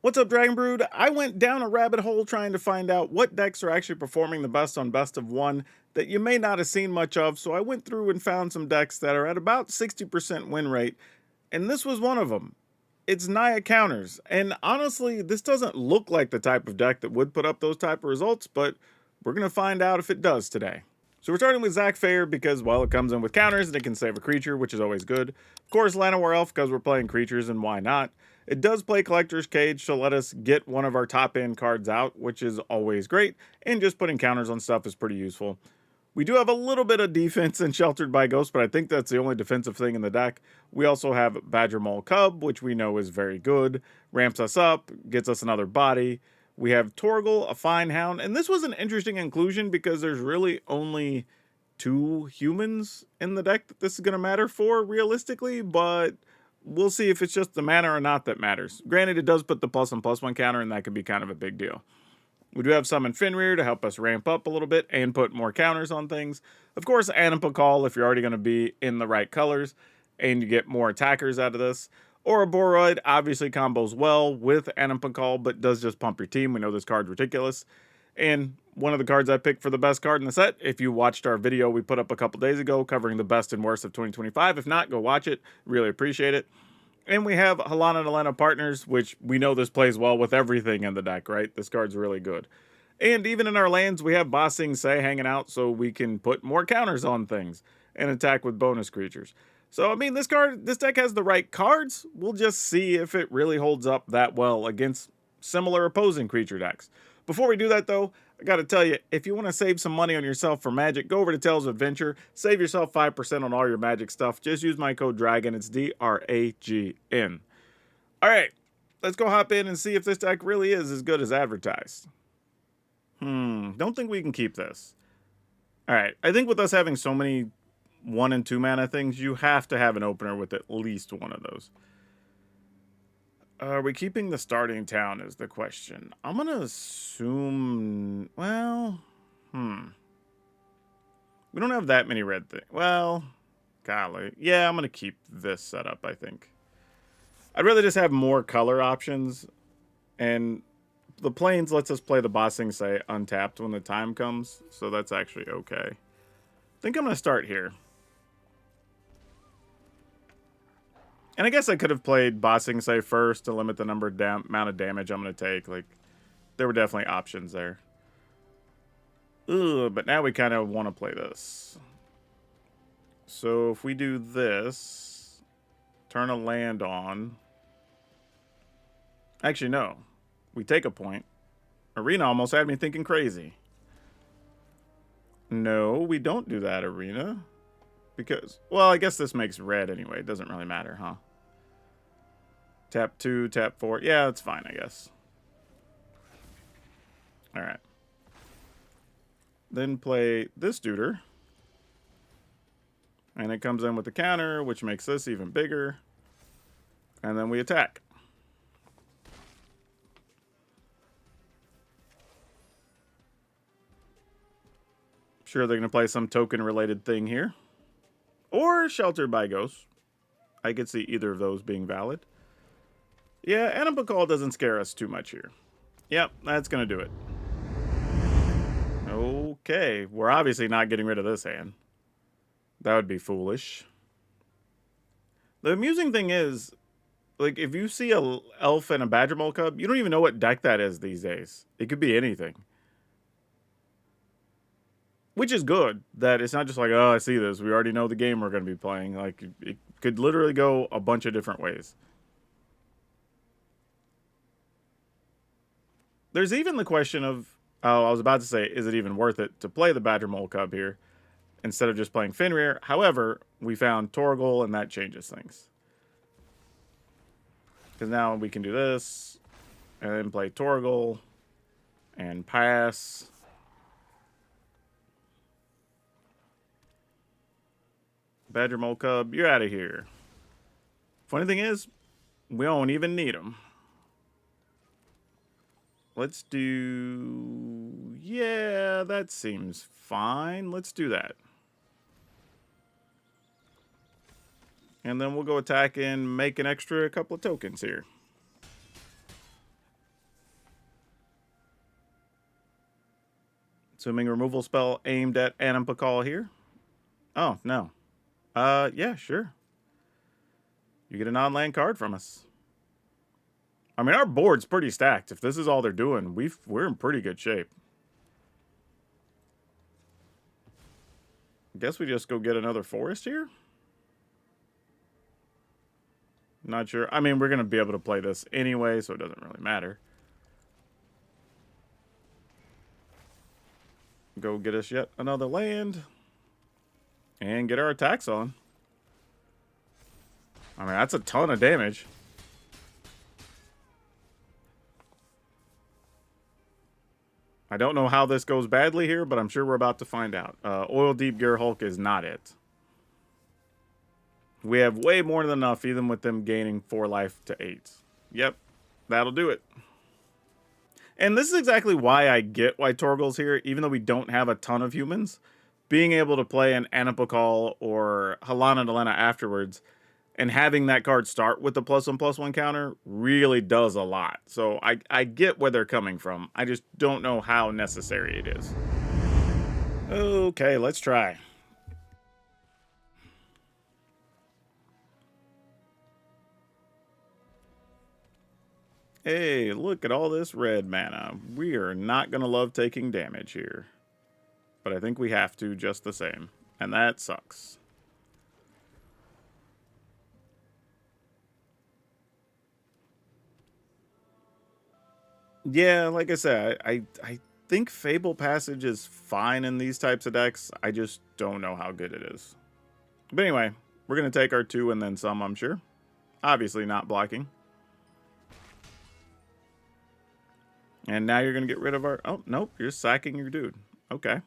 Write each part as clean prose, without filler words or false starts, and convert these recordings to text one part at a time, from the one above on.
What's up, Dragon Brood? I went down a rabbit hole trying to find out what decks are actually performing the best on Best of 1 that you may not have seen much of, so I went through and found some decks that are at about 60% win rate, and this was one of them. It's Naya Counters, and honestly, this doesn't look like the type of deck that would put up those type of results, but we're going to find out if it does today. So we're starting with Zach Fair because, well, it comes in with counters and it can save a creature, which is always good. Of course, Llanowar Elf because we're playing creatures and why not. It does play Collector's Cage, so let us get one of our top end cards out, which is always great, and just putting counters on stuff is pretty useful. We do have a little bit of defense in Sheltered by Ghost, but I think that's the only defensive thing in the deck. We also have Badger Mole Cub, which we know is very good, ramps us up, gets us another body. We have Torgal, a Fine Hound, and this was an interesting inclusion because there's really only 2 humans in the deck that this is going to matter for, realistically, but we'll see if it's just the mana or not that matters. Granted, it does put the +1/+1 counter, and that could be kind of a big deal. We do have Summon Fenrir to help us ramp up a little bit and put more counters on things. Of course, Anipakal if you're already going to be in the right colors, and you get more attackers out of this. Or a Boroid obviously combos well with Anipakal, but does just pump your team. We know this card's ridiculous. And one of the cards I picked for the best card in the set, if you watched our video we put up a couple days ago covering the best and worst of 2025. If not, go watch it. Really appreciate it. And we have Halana and Elena Partners, which we know this plays well with everything in the deck, right? This card's really good. And even in our lands, we have Ba Sing Se hanging out so we can put more counters on things and attack with bonus creatures. So, I mean, this deck has the right cards. We'll just see if it really holds up that well against similar opposing creature decks. Before we do that, though, I got to tell you, if you want to save some money on yourself for Magic, go over to Tales of Adventure. Save yourself 5% on all your Magic stuff. Just use my code DRAGON. It's DRAGN. All right, let's go hop in and see if this deck really is as good as advertised. Don't think we can keep this. All right, I think with us having so many 1 and 2 mana things, you have to have an opener with at least one of those. Are we keeping the starting town is the question. I'm going to assume, well, we don't have that many red things. Well, golly. Yeah, I'm going to keep this setup, I think. I'd rather just have more color options. And the Plains lets us play the Ba Sing Se untapped when the time comes. So that's actually okay. I think I'm going to start here. And I guess I could have played Ba Sing Se first to limit the amount of damage I'm going to take. Like, there were definitely options there. Ugh, but now we kind of want to play this. So if we do this, turn a land on. Actually, no. We take a point. Arena almost had me thinking crazy. No, we don't do that, Arena. Because, well, I guess this makes red anyway. It doesn't really matter, huh? Tap 2, tap 4. Yeah, that's fine, I guess. All right. Then play this duder. And it comes in with the counter, which makes this even bigger. And then we attack. Sure, they're going to play some token-related thing here. Or Sheltered by Ghost. I could see either of those being valid. Yeah, Anipakal doesn't scare us too much here. Yep, that's going to do it. Okay, we're obviously not getting rid of this hand. That would be foolish. The amusing thing is, like, if you see a elf and a Badger Mole Cub, you don't even know what deck that is these days. It could be anything. Which is good, that it's not just like, oh, I see this. We already know the game we're going to be playing. Like, it could literally go a bunch of different ways. There's even the question of, oh, I was about to say, is it even worth it to play the Badger Mole Cub here instead of just playing Fenrir? However, we found Torgal, and that changes things. Because now we can do this, and then play Torgal, and pass. Badger Mole Cub, you're out of here. Funny thing is, we don't even need them. Let's do... Yeah, that seems fine. Let's do that. And then we'll go attack and make an extra couple of tokens here. Assuming removal spell aimed at Animpakal here. Oh, no. Yeah, sure. You get a non-land card from us. I mean, our board's pretty stacked. If this is all they're doing, we're in pretty good shape. Guess we just go get another forest here? Not sure. I mean, we're going to be able to play this anyway, so it doesn't really matter. Go get us yet another land. And get our attacks on. I mean, that's a ton of damage. I don't know how this goes badly here, but I'm sure we're about to find out. Oil Deep Gear Hulk is not it. We have way more than enough, even with them gaining 4 life to 8. Yep, that'll do it. And this is exactly why I get why Torgal's here, even though we don't have a ton of humans. Being able to play an Anipakal or Halana Delena afterwards, and having that card start with the +1/+1 counter really does a lot. So I get where they're coming from. I just don't know how necessary it is. Okay, let's try. Hey, look at all this red mana. We are not going to love taking damage here. But I think we have to just the same. And that sucks. Yeah, like I said, I think Fable Passage is fine in these types of decks. I just don't know how good it is. But anyway, we're going to take our 2 and then some, I'm sure. Obviously not blocking. And now you're going to get rid of our... Oh, nope, you're sacking your dude. Okay.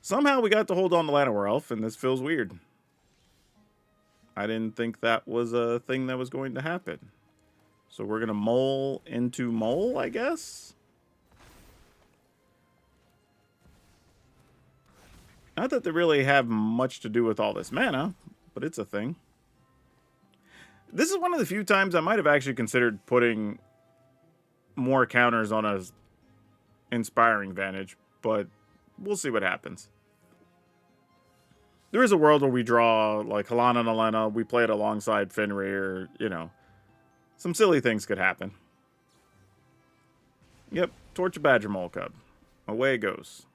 Somehow we got to hold on to Llanowar Elf, and this feels weird. I didn't think that was a thing that was going to happen. So we're going to mole into mole, I guess? Not that they really have much to do with all this mana, but it's a thing. This is one of the few times I might have actually considered putting more counters on a Inspiring Vantage, but we'll see what happens. There is a world where we draw, like, Halana and Elena, we play it alongside Fenrir, you know. Some silly things could happen. Yep, Torch a Badger Mole Cub. Away it goes.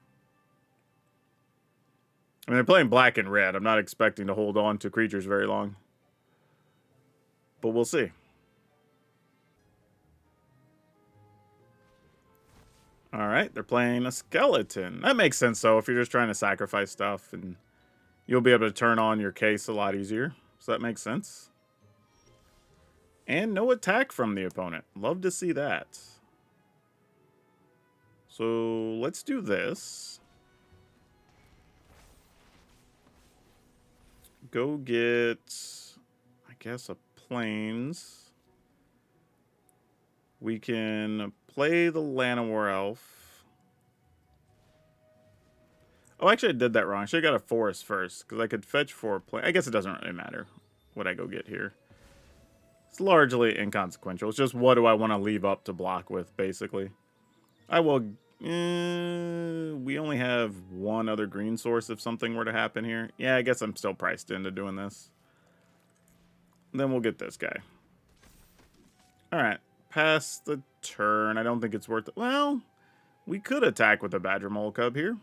I mean, they're playing black and red. I'm not expecting to hold on to creatures very long. But we'll see. Alright, they're playing a skeleton. That makes sense, though, if you're just trying to sacrifice stuff, and you'll be able to turn on your case a lot easier. So that makes sense. And no attack from the opponent. Love to see that. So let's do this. Go get, I guess, a plains. We can play the Llanowar Elf. Oh, actually, I did that wrong. I should have got a forest first, because I could fetch 4 plains. I guess it doesn't really matter what I go get here. It's largely inconsequential. It's just what do I want to leave up to block with, basically. I will... we only have 1 other green source if something were to happen here. Yeah, I guess I'm still priced into doing this. Then we'll get this guy. Alright. Pass the turn. I don't think it's worth it. Well, we could attack with a Badger Mole Cub here.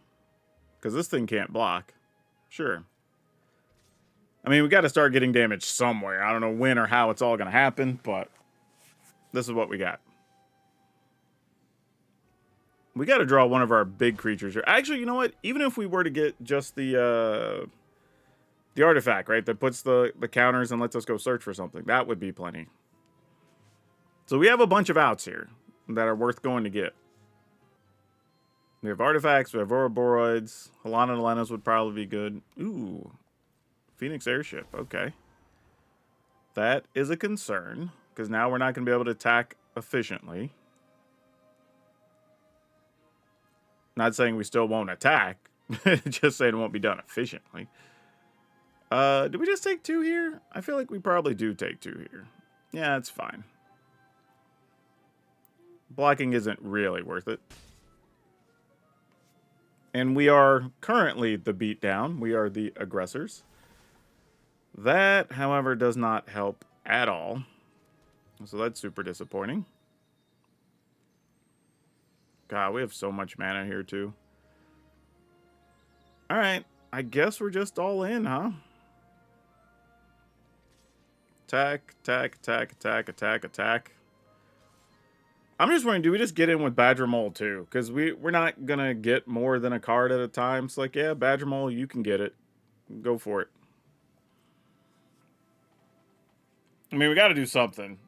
Because this thing can't block. Sure. I mean, we got to start getting damage somewhere. I don't know when or how it's all going to happen, but this is what we got. We got to draw one of our big creatures here. Actually, you know what? Even if we were to get just the artifact, right, that puts the counters and lets us go search for something, that would be plenty. So we have a bunch of outs here that are worth going to get. We have artifacts, we have Ouroboros, Halana and Elenas would probably be good. Ooh, Phoenix Airship, okay. That is a concern, because now we're not going to be able to attack efficiently. Not saying we still won't attack, just saying it won't be done efficiently. Did we just take 2 here? I feel like we probably do take 2 here. Yeah, it's fine. Blocking isn't really worth it. And we are currently the beatdown. We are the aggressors. That, however, does not help at all. So that's super disappointing. God, we have so much mana here, too. Alright, I guess we're just all in, huh? Attack, attack, attack, attack, attack, attack. I'm just wondering, do we just get in with Badger Mole too? Because we're not going to get more than a card at a time. It's like, yeah, Badger Mole, you can get it. Go for it. I mean, we got to do something.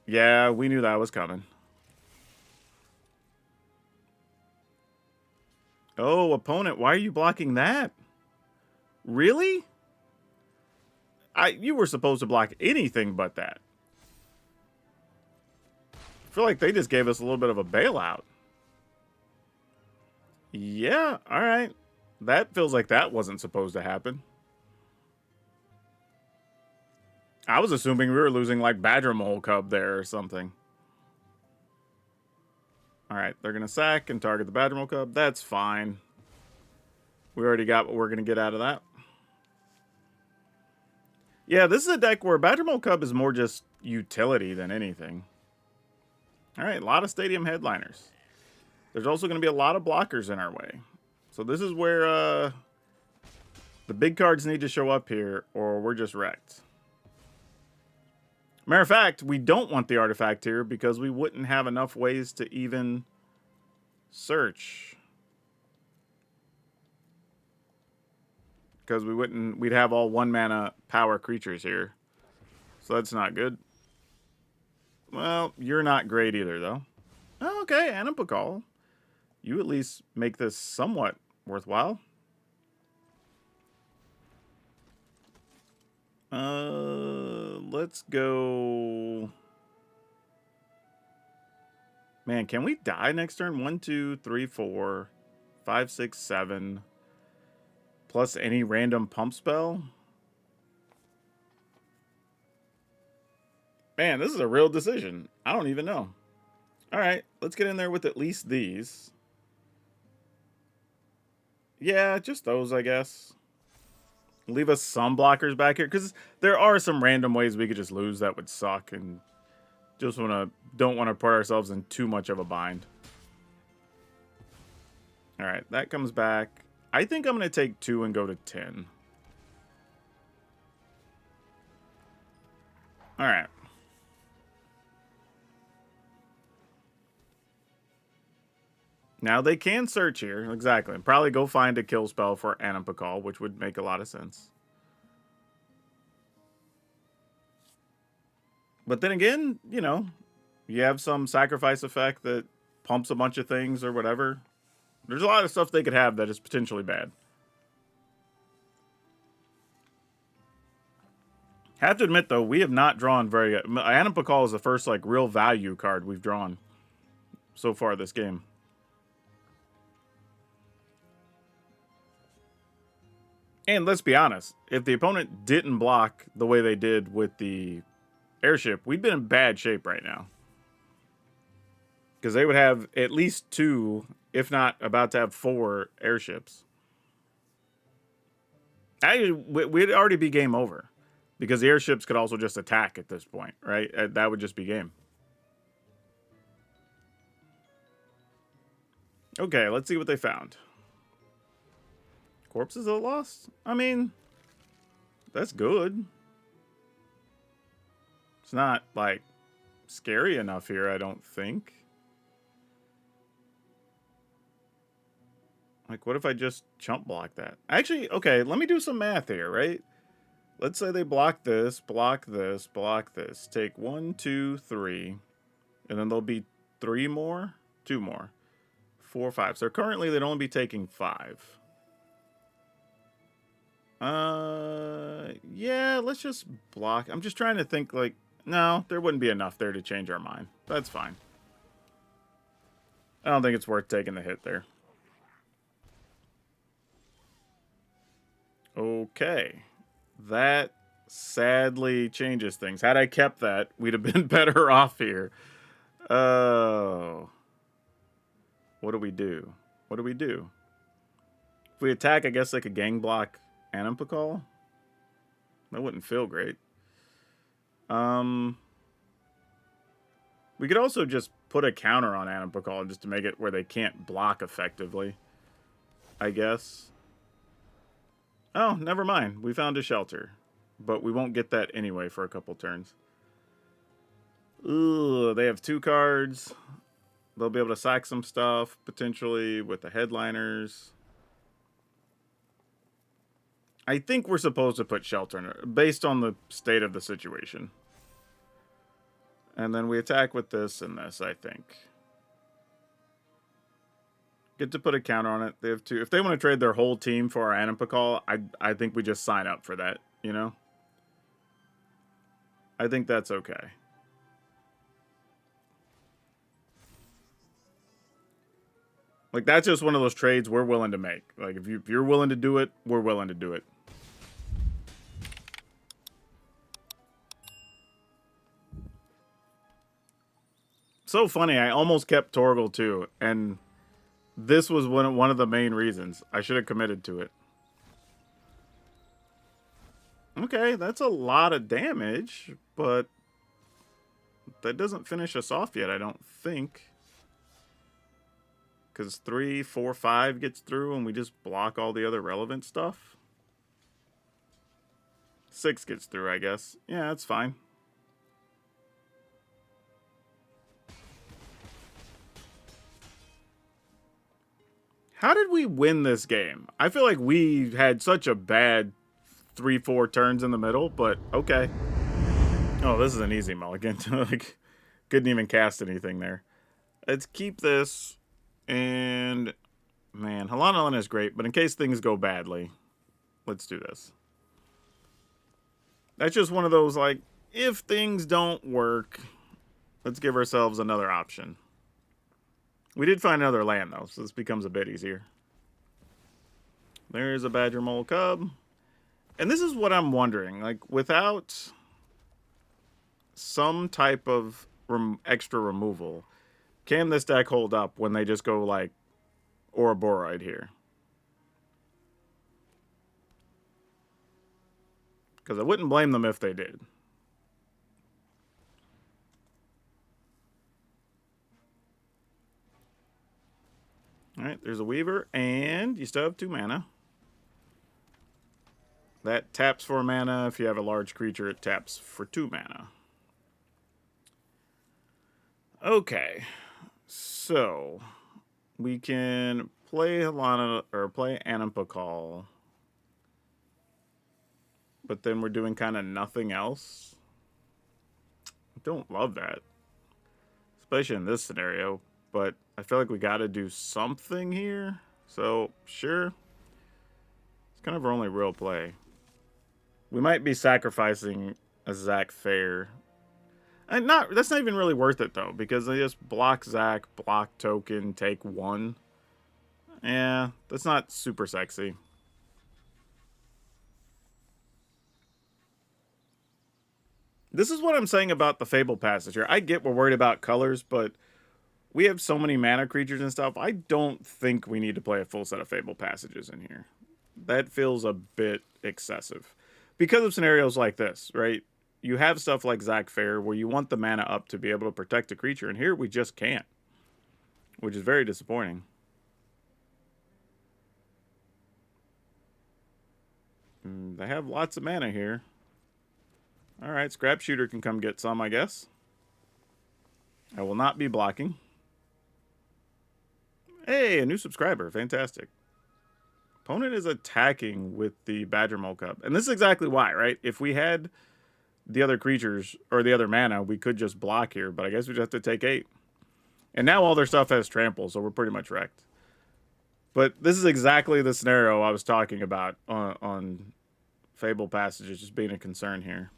Yeah, we knew that was coming. Oh, opponent, why are you blocking that? Really? You were supposed to block anything but that. I feel like they just gave us a little bit of a bailout. Yeah, alright. That feels like that wasn't supposed to happen. I was assuming we were losing like Badger Mole Cub there or something. Alright, they're going to sack and target the Badger Mole Cub. That's fine. We already got what we're going to get out of that. Yeah, this is a deck where Badger Mole Cub is more just utility than anything. Alright, a lot of stadium headliners. There's also going to be a lot of blockers in our way. So this is where the big cards need to show up here, or we're just wrecked. Matter of fact, we don't want the artifact here because we wouldn't have enough ways to even search. Because we'd have all 1-mana power creatures here. So that's not good. Well, you're not great either, though. Oh, okay, Anipakal. You at least make this somewhat worthwhile. Let's go. Man, can we die next turn? 1, 2, 3, 4, 5, 6, 7. Plus any random pump spell? Man, this is a real decision. I don't even know. Alright, let's get in there with at least these. Yeah, just those, I guess. Leave us some blockers back here, because there are some random ways we could just lose that would suck, and just don't want to put ourselves in too much of a bind. Alright, that comes back. I think I'm going to take 2 and go to 10. Alright. Now they can search here, exactly. And probably go find a kill spell for Anipakal, which would make a lot of sense. But then again, you know, you have some sacrifice effect that pumps a bunch of things or whatever. There's a lot of stuff they could have that is potentially bad. Have to admit, though, we have not drawn very good. Anipakal is the first, like, real value card we've drawn so far this game. And let's be honest, if the opponent didn't block the way they did with the airship, we'd been in bad shape right now. Because they would have at least 2, if not about to have 4 airships. Actually, we'd already be game over. Because the airships could also just attack at this point, right? That would just be game. Okay, let's see what they found. Corpses are lost? I mean, that's good. It's not, like, scary enough here, I don't think. Like, what if I just chump block that? Actually, okay, let me do some math here, right? Let's say they block this, block this, block this. Take 1, 2, 3. And then there'll be 3 more? 2 more. 4, 5. So currently they'd only be taking 5. Yeah, let's just block. I'm just trying to think, like, no, there wouldn't be enough there to change our mind. That's fine. I don't think it's worth taking the hit there. Okay. That sadly changes things. Had I kept that, we'd have been better off here. Oh. What do we do? What do we do? If we attack, I guess they could gang block Animpacall. That wouldn't feel great. We could also just put a counter on Animpacall just to make it where they can't block effectively, I guess. Oh, never mind. We found a shelter. But we won't get that anyway for a couple turns. Ooh, they have 2 cards. They'll be able to sack some stuff, potentially, with the headliners. I think we're supposed to put shelter in it, based on the state of the situation. And then we attack with this and this, I think. Get to put a counter on it. They have 2. If they want to trade their whole team for our Animpacall, I think we just sign up for that, you know? I think that's okay. Like, that's just one of those trades we're willing to make. Like, if you're willing to do it, we're willing to do it. So funny, I almost kept Torgal too, and this was one of the main reasons. I should have committed to it. Okay, that's a lot of damage, but that doesn't finish us off yet, I don't think. Because 3, 4, 5 gets through and we just block all the other relevant stuff. 6 gets through, I guess. Yeah, that's fine. How did we win this game? I feel like we had such a bad 3, 4 turns in the middle, but okay. Oh, this is an easy mulligan. Like, couldn't even cast anything there. Let's keep this. And, man, Halana is great, but in case things go badly, let's do this. That's just one of those, like, if things don't work, let's give ourselves another option. We did find another land, though, so this becomes a bit easier. There's a Badger Mole Cub. And this is what I'm wondering. Like, without some type of extra removal, can this deck hold up when they just go, like, Ouroborite here? Because I wouldn't blame them if they did. Alright, there's a Weaver, and you still have 2 mana. That taps for mana. If you have a large creature, it taps for 2 mana. Okay. So, we can play Halana, or play Animpacall. But then we're doing kind of nothing else. I don't love that. Especially in this scenario. But I feel like we got to do something here. So, sure. It's kind of our only real play. We might be sacrificing a Zach Fair. And that's not even really worth it, though. Because they just block Zach, block token, take 1. Yeah, that's not super sexy. This is what I'm saying about the Fable Passage here. I get we're worried about colors, but we have so many mana creatures and stuff. I don't think we need to play a full set of Fable Passages in here. That feels a bit excessive. Because of scenarios like this, right? You have stuff like Zach Fair where you want the mana up to be able to protect a creature, and here we just can't. Which is very disappointing. They have lots of mana here. Alright, Scrap Shooter can come get some, I guess. I will not be blocking. Hey, a new subscriber. Fantastic. Opponent is attacking with the Badger Mole Cub. And this is exactly why, right? If we had the other creatures, or the other mana, we could just block here. But I guess we just have to take 8. And now all their stuff has trample, so we're pretty much wrecked. But this is exactly the scenario I was talking about on Fable Passages just being a concern here.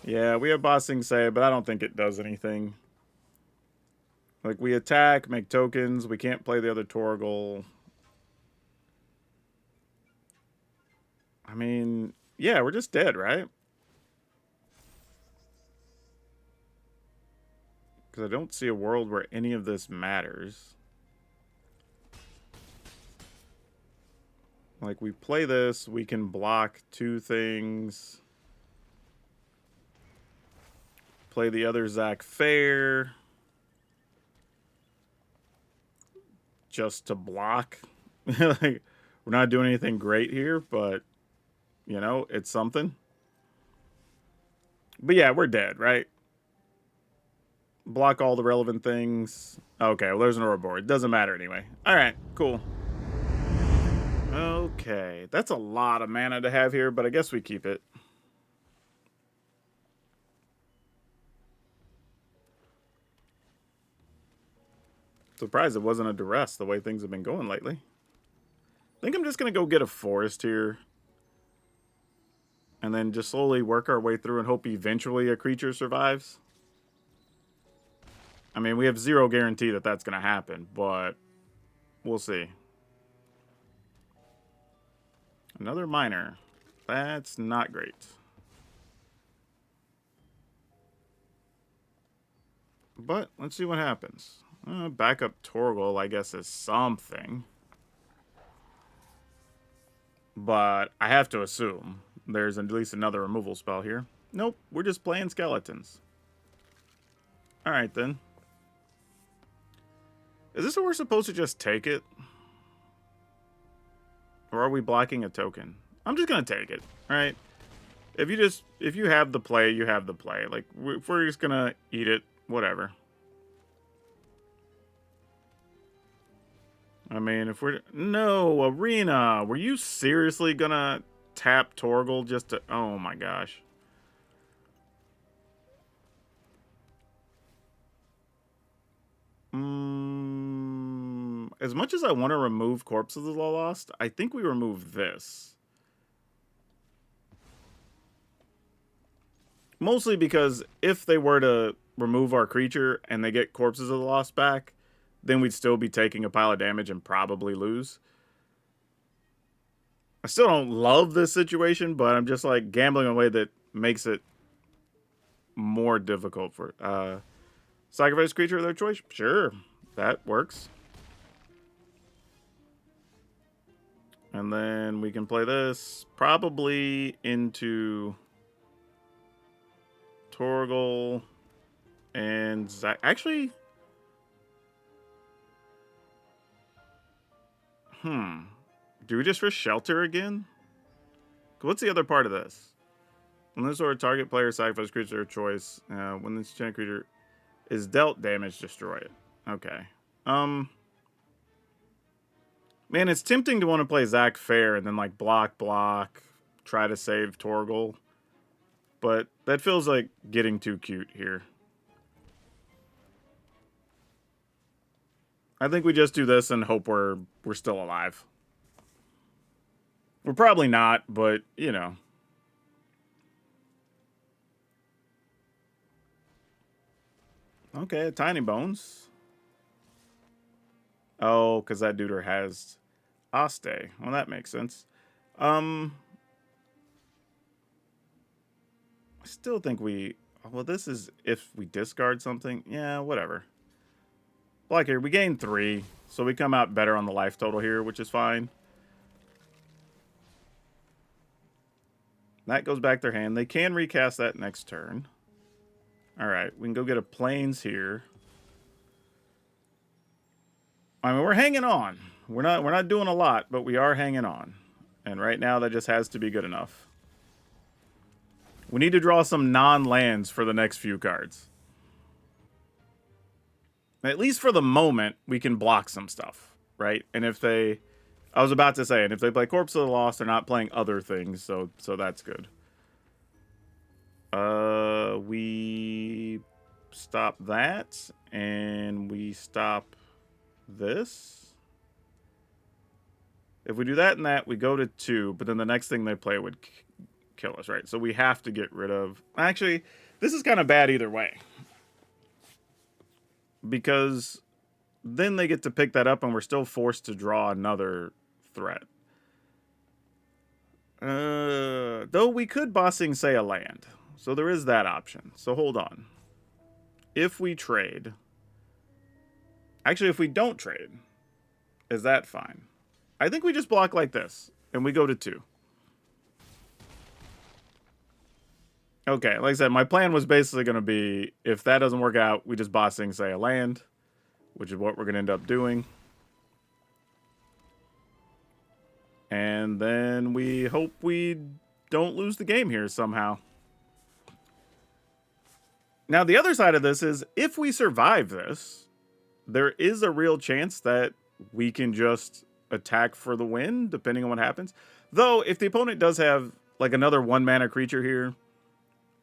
Yeah, we have Bossing Say, but I don't think it does anything. Like, we attack, make tokens, we can't play the other Torgal. I mean, yeah, we're just dead, right? Because I don't see a world where any of this matters. Like, we play this, we can block 2 things. Play the other Zach Fair. Just to block. Like, we're not doing anything great here, but, you know, it's something. But yeah, we're dead, right? Block all the relevant things. Okay, well, there's an aura board. Doesn't matter anyway. All right, cool. Okay, that's a lot of mana to have here, but I guess we keep it. Surprised it wasn't a duress the way things have been going lately. I think I'm just going to go get a forest here. And then just slowly work our way through and hope eventually a creature survives. I mean, we have 0 guarantee that that's going to happen, but we'll see. Another miner. That's not great. But let's see what happens. Backup Torgal, I guess, is something. But I have to assume there's at least another removal spell here. Nope, we're just playing skeletons. Alright, then. Is this where we're supposed to just take it? Or are we blocking a token? I'm just going to take it, right? If you have the play, you have the play. Like, if we're just going to eat it, whatever. I mean, if we're... No, Arena! Were you seriously gonna tap Torgal just to... Oh my gosh. As much as I want to remove Corpses of the Lost, I think we remove this. Mostly because if they were to remove our creature and they get Corpses of the Lost back, then we'd still be taking a pile of damage and probably lose. I still don't love this situation, but I'm just like gambling in a way that makes it more difficult for sacrifice creature of their choice. Sure, that works. And then we can play this probably into Torgal and Zach. Actually, do we just risk Shelter again? What's the other part of this? When this or a target player sacrifice creature of choice, when this enchanted creature is dealt damage, destroy it. Okay. Man, it's tempting to want to play Zach Fair and then like block, try to save Torgal. But that feels like getting too cute here. I think we just do this and hope we're still alive. We're probably not, but, you know. Okay, Tiny Bones. Oh, because that duder has Aste. Well, that makes sense. I still think we... Well, this is if we discard something. Yeah, whatever. Like here, we gain 3, so we come out better on the life total here, which is fine. That goes back their hand. They can recast that next turn. Alright, we can go get a Plains here. I mean, we're hanging on. We're not doing a lot, but we are hanging on. And right now, that just has to be good enough. We need to draw some non-lands for the next few cards. At least for the moment, we can block some stuff, right? And if they... I was about to say, and if they play Corpse of the Lost, they're not playing other things, so that's good. We stop that, and we stop this. If we do that and that, we go to 2, but then the next thing they play would kill us, right? So we have to get rid of... Actually, this is kind of bad either way. Because then they get to pick that up and we're still forced to draw another threat. Though we could bossing, say, a land. So there is that option. So hold on. if we trade... Actually, if we don't trade, is that fine? I think we just block like this, and we go to 2. Okay, like I said, my plan was basically going to be, if that doesn't work out, we just boss Sing Say a land, which is what we're going to end up doing. And then we hope we don't lose the game here somehow. Now, the other side of this is, if we survive this, there is a real chance that we can just attack for the win, depending on what happens. Though, if the opponent does have, like, another 1-mana creature here,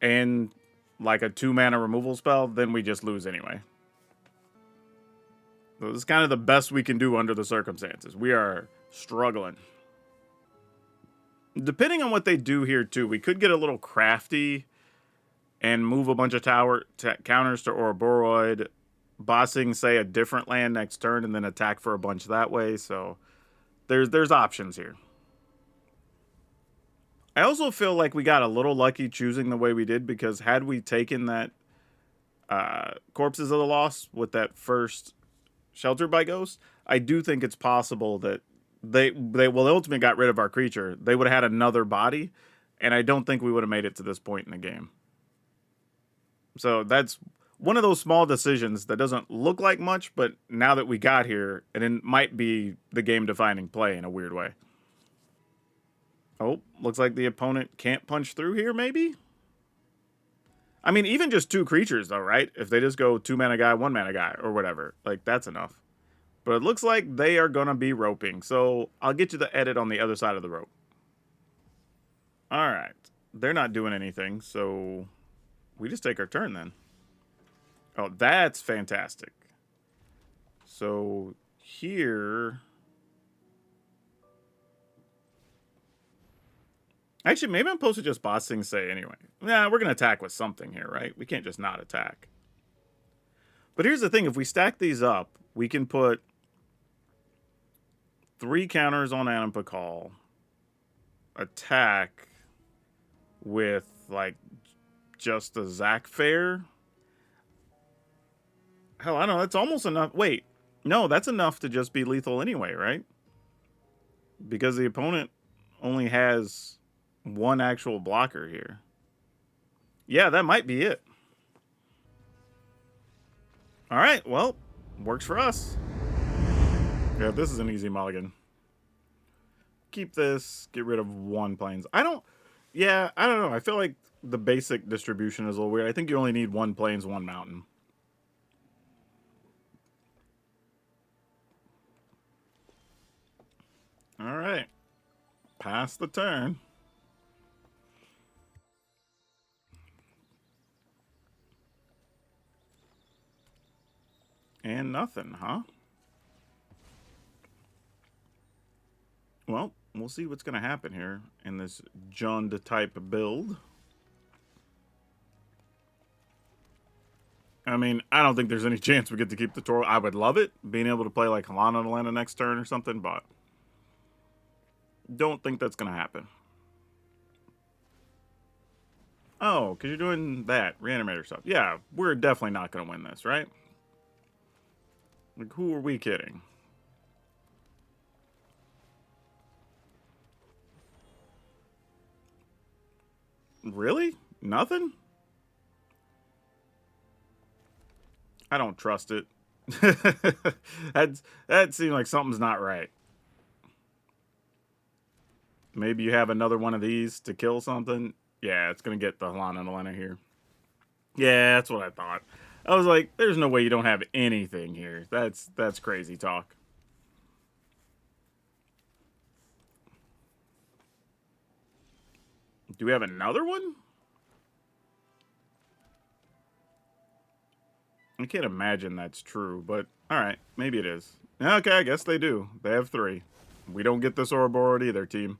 and, like, a 2-mana removal spell, then we just lose anyway. So this is kind of the best we can do under the circumstances. We are struggling. Depending on what they do here, too, we could get a little crafty and move a bunch of counters to Ouroboros, bossing, say, a different land next turn, and then attack for a bunch that way. So there's options here. I also feel like we got a little lucky choosing the way we did, because had we taken that Corpses of the Lost with that first Sheltered by Ghost, I do think it's possible that they ultimately got rid of our creature. They would have had another body, and I don't think we would have made it to this point in the game. So that's one of those small decisions that doesn't look like much, but now that we got here, it might be the game-defining play in a weird way. Oh, looks like the opponent can't punch through here, maybe? I mean, even just 2 creatures, though, right? If they just go 2-mana guy, 1-mana guy, or whatever. Like, that's enough. But it looks like they are going to be roping. So I'll get you the edit on the other side of the rope. All right. They're not doing anything, so we just take our turn then. Oh, that's fantastic. So here... Actually, maybe I'm supposed to just boss Sing Say anyway. Nah, we're going to attack with something here, right? We can't just not attack. But here's the thing. If we stack these up, we can put 3 counters on Anima Call. Attack with, like, just a Zac Fair. Hell, I don't know. That's almost enough. Wait. No, that's enough to just be lethal anyway, right? Because the opponent only has 1 actual blocker here. Yeah, that might be it. All right, well, works for us. Yeah, this is an easy mulligan. Keep this, get rid of 1 plains. I don't know. I feel like the basic distribution is a little weird. I think you only need 1 plains, 1 mountain. All right. Pass the turn. And nothing, huh? Well, we'll see what's going to happen here in this Jund type build. I mean, I don't think there's any chance we get to keep the Toro. I would love it, being able to play like Halana to land next turn or something, but don't think that's going to happen. Oh, because you're doing that Reanimator stuff. Yeah, we're definitely not going to win this, right? Like, who are we kidding? Really? Nothing? I don't trust it. That seems like something's not right. Maybe you have another one of these to kill something. Yeah, it's going to get the Halana and Elena here. Yeah, that's what I thought. I was like, there's no way you don't have anything here. That's crazy talk. Do we have another one? I can't imagine that's true, but alright, maybe it is. Okay, I guess they do. They have 3. We don't get this Ouroboros either, team.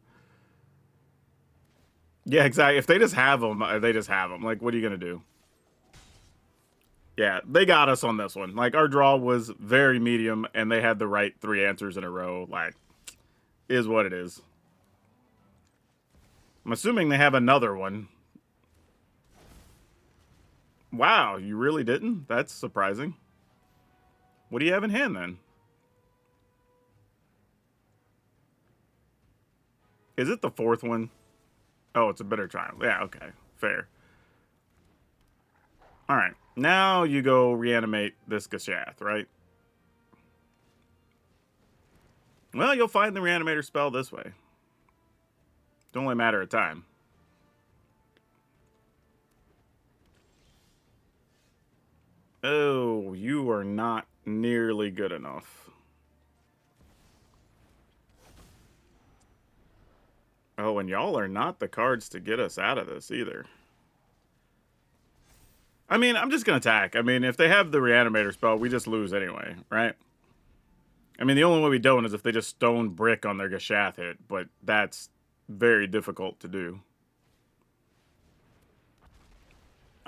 Yeah, exactly. If they just have them, they just have them. Like, what are you going to do? Yeah, they got us on this one. Like, our draw was very medium, and they had the right 3 answers in a row. Like, is what it is. I'm assuming they have another one. Wow, you really didn't? That's surprising. What do you have in hand then? Is it the fourth one? Oh, it's a bitter triumph. Yeah, okay. Fair. Alright. Now you go reanimate this Gashath, right? Well, you'll find the Reanimator spell this way. It's only a matter of time. Oh, you are not nearly good enough. Oh, and y'all are not the cards to get us out of this either. I mean, I'm just going to attack. I mean, if they have the Reanimator spell, we just lose anyway, right? I mean, the only way we don't is if they just stone brick on their Gashath hit, but that's very difficult to do.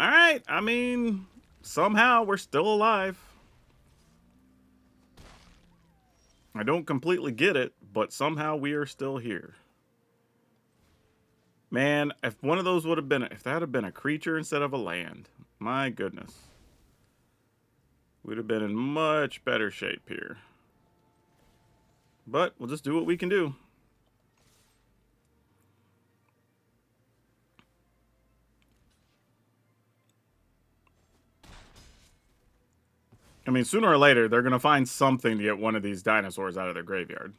Alright, I mean, somehow we're still alive. I don't completely get it, but somehow we are still here. Man, if one of those would have been, if that had been a creature instead of a land, my goodness. We'd have been in much better shape here. But we'll just do what we can do. I mean, sooner or later, they're going to find something to get one of these dinosaurs out of their graveyard.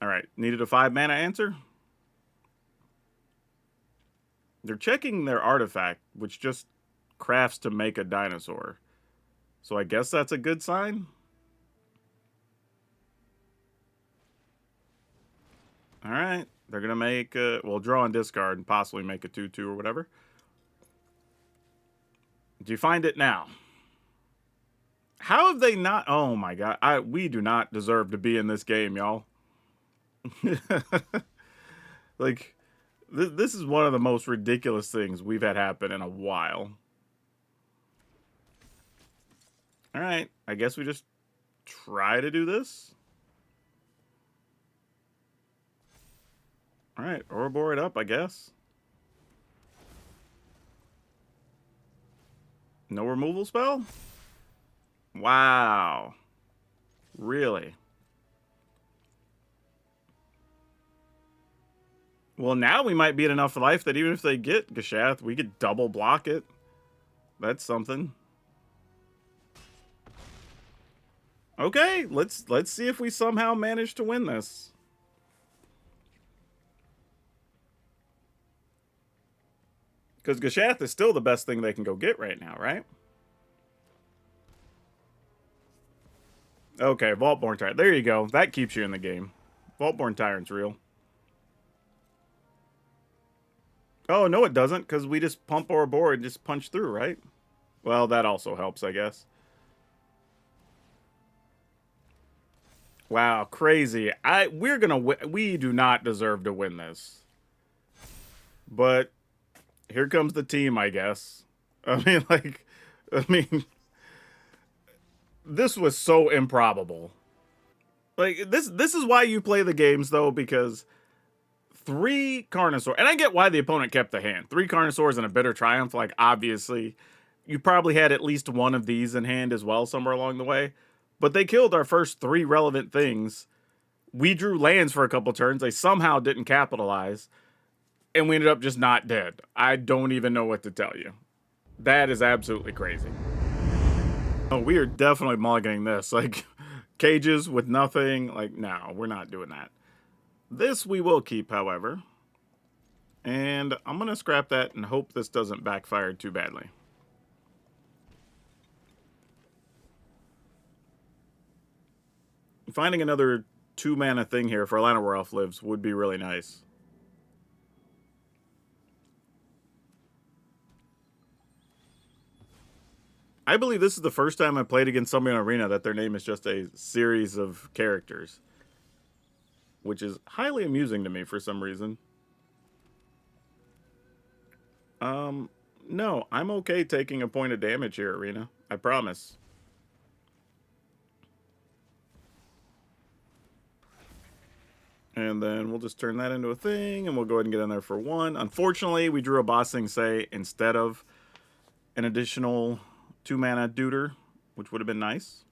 Alright, needed a 5-mana answer? They're checking their artifact, which just crafts to make a dinosaur. So I guess that's a good sign? Alright, they're going to make, well, draw and discard and possibly make a 2-2 or whatever. Do you find it now? How have they not? Oh my god, we do not deserve to be in this game, y'all. Like, this is one of the most ridiculous things we've had happen in a while. Alright, I guess we just try to do this. Alright, Ouroboros it up, I guess. No removal spell? Wow. Really? Well, now we might be at enough life that even if they get Gashath, we could double block it. That's something. Okay, let's see if we somehow manage to win this. Because Gashath is still the best thing they can go get right now, right? Okay, Vaultborn Tyrant. There you go. That keeps you in the game. Vaultborn Tyrant's real. Oh, no it doesn't, because we just pump our board and just punch through, right? Well, that also helps, I guess. Wow, crazy. We do not deserve to win this. But here comes the team, I guess. I mean, this was so improbable. Like, this is why you play the games, though, because 3 Carnosaur, and I get why the opponent kept the hand. 3 Carnosaurs and a Bitter Triumph, like, obviously, you probably had at least one of these in hand as well somewhere along the way. But they killed our first 3 relevant things. We drew lands for a couple turns. They somehow didn't capitalize. And we ended up just not dead. I don't even know what to tell you. That is absolutely crazy. Oh, we are definitely mulliganing this. Like, cages with nothing. Like, no, we're not doing that. This we will keep, however. And I'm going to scrap that and hope this doesn't backfire too badly. Finding another 2-mana thing here for Lana where Elf lives would be really nice. I believe this is the first time I played against somebody in Arena that their name is just a series of characters. Which is highly amusing to me for some reason. No, I'm okay taking a point of damage here, Arena. I promise. And then we'll just turn that into a thing, and we'll go ahead and get in there for 1. Unfortunately, we drew a Bossing Say instead of an additional 2-mana Deuter, which would have been nice.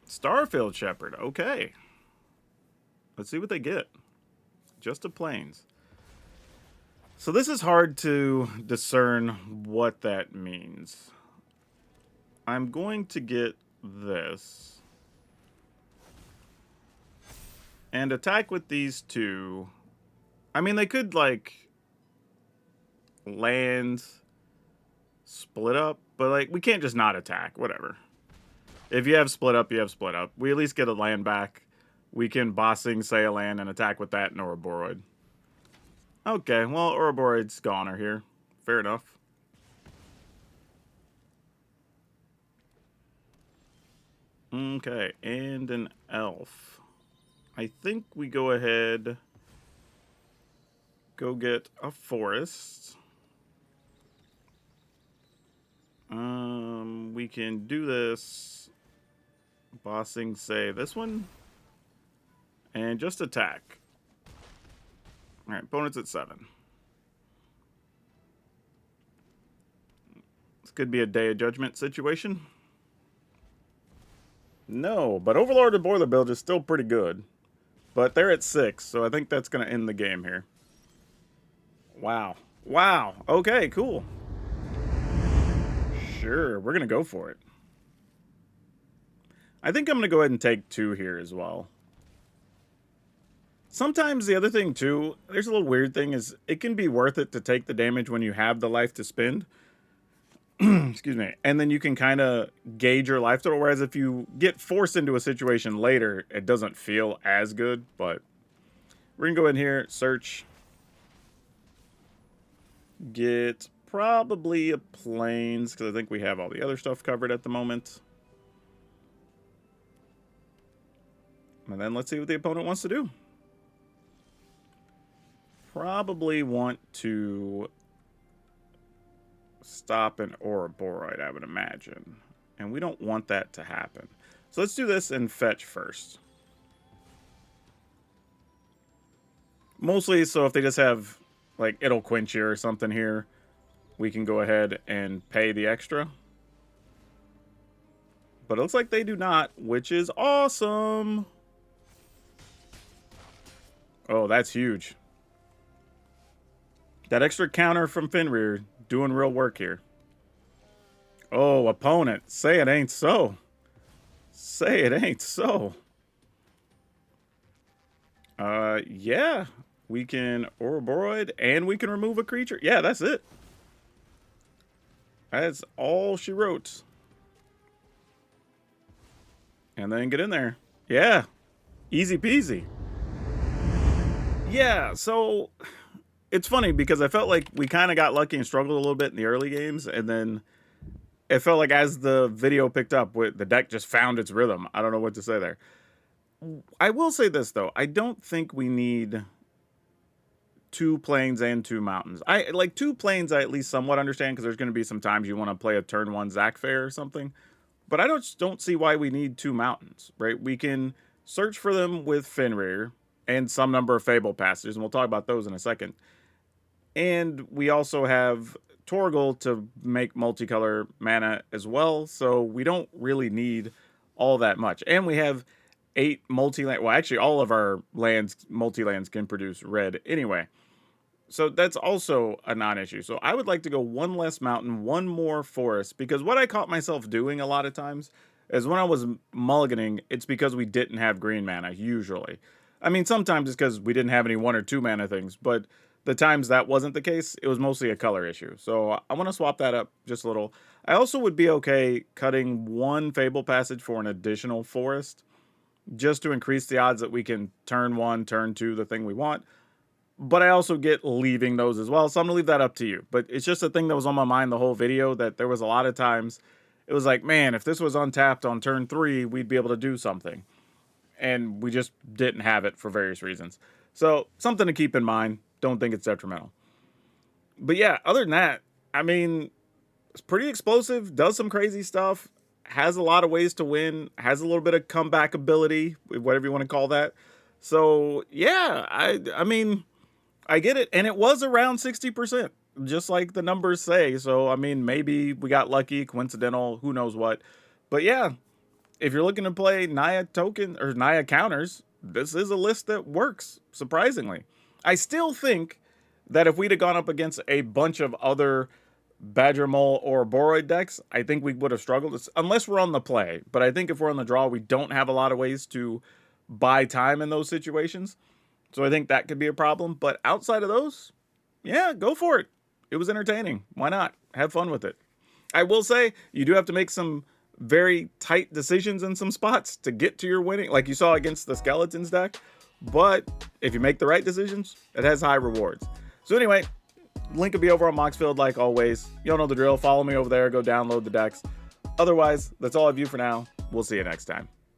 Starfield Shepherd, okay. Let's see what they get. Just a plains. So this is hard to discern what that means. I'm going to get this. And attack with these two. I mean, they could, like, land, split up, but, like, we can't just not attack. Whatever. If you have split up, you have split up. We at least get a land back. We can bossing, say, a land and attack with that and Ouroboros. Okay, well, Ouroboros' goner here. Fair enough. Okay, and an elf. I think we go ahead, go get a forest. We can do this. Bossing, say, this one. And just attack. Alright, opponent's at 7. This could be a Day of Judgment situation. No, but Overlord and Boiler Build is still pretty good. But they're at 6, so I think that's going to end the game here. Wow. Wow. Okay, cool. Sure, we're going to go for it. I think I'm going to go ahead and take 2 here as well. Sometimes the other thing, too, there's a little weird thing, is it can be worth it to take the damage when you have the life to spend. Excuse me. And then you can kind of gauge your life total, whereas if you get forced into a situation later, it doesn't feel as good. But we're going to go in here, search. Get probably a plains, because I think we have all the other stuff covered at the moment. And then let's see what the opponent wants to do. Probably want to stop an Ouroboros, I would imagine. And we don't want that to happen. So let's do this and fetch first. Mostly so if they just have, like, it'll quench you or something here, we can go ahead and pay the extra. But it looks like they do not, which is awesome. Oh, that's huge. That extra counter from Fenrir doing real work here. Oh, opponent, say it ain't so. Say it ain't so. Yeah. We can Ouroboros and we can remove a creature. Yeah, that's it. That's all she wrote. And then get in there. Yeah. Easy peasy. Yeah, so it's funny because I felt like we kind of got lucky and struggled a little bit in the early games, and then it felt like as the video picked up, the deck just found its rhythm. I don't know what to say there. I will say this, though. I don't think we need 2 plains and 2 mountains. I like 2 plains I at least somewhat understand, because there's going to be some times you want to play a turn 1 Zac Fair or something. But I don't see why we need 2 mountains, right? We can search for them with Fenrir and some number of Fable passages, and we'll talk about those in a second. And we also have Torgal to make multicolor mana as well, so we don't really need all that much. And we have 8 multi-land, well, actually all of our lands, multi-lands can produce red anyway. So that's also a non-issue. So I would like to go 1 less mountain, 1 more forest, because what I caught myself doing a lot of times is when I was mulliganing, it's because we didn't have green mana, usually. I mean, sometimes it's because we didn't have any 1 or 2 mana things, but the times that wasn't the case, it was mostly a color issue. So I want to swap that up just a little. I also would be okay cutting 1 Fable passage for an additional forest, just to increase the odds that we can turn 1, turn 2, the thing we want. But I also get leaving those as well, so I'm going to leave that up to you. But it's just a thing that was on my mind the whole video, that there was a lot of times it was like, man, if this was untapped on turn 3, we'd be able to do something. And we just didn't have it for various reasons. So something to keep in mind. Don't think it's detrimental. But yeah, other than that, I mean, it's pretty explosive, does some crazy stuff, has a lot of ways to win, has a little bit of comeback ability, whatever you want to call that. So yeah, I mean, I get it. And it was around 60%. just like the numbers say. So, I mean, maybe we got lucky, coincidental, who knows what. But yeah, if you're looking to play Naya token or Naya counters, this is a list that works, surprisingly. I still think that if we'd have gone up against a bunch of other Badger Mole or Boroid decks, I think we would have struggled, unless we're on the play. But I think if we're on the draw, we don't have a lot of ways to buy time in those situations. So I think that could be a problem. But outside of those, yeah, go for it. It was entertaining. Why not? Have fun with it. I will say, you do have to make some very tight decisions in some spots to get to your winning, like you saw against the Skeletons deck. But if you make the right decisions, it has high rewards. So anyway, link will be over on Moxfield like always. You all know the drill. Follow me over there. Go download the decks. Otherwise, that's all I have you for now. We'll see you next time.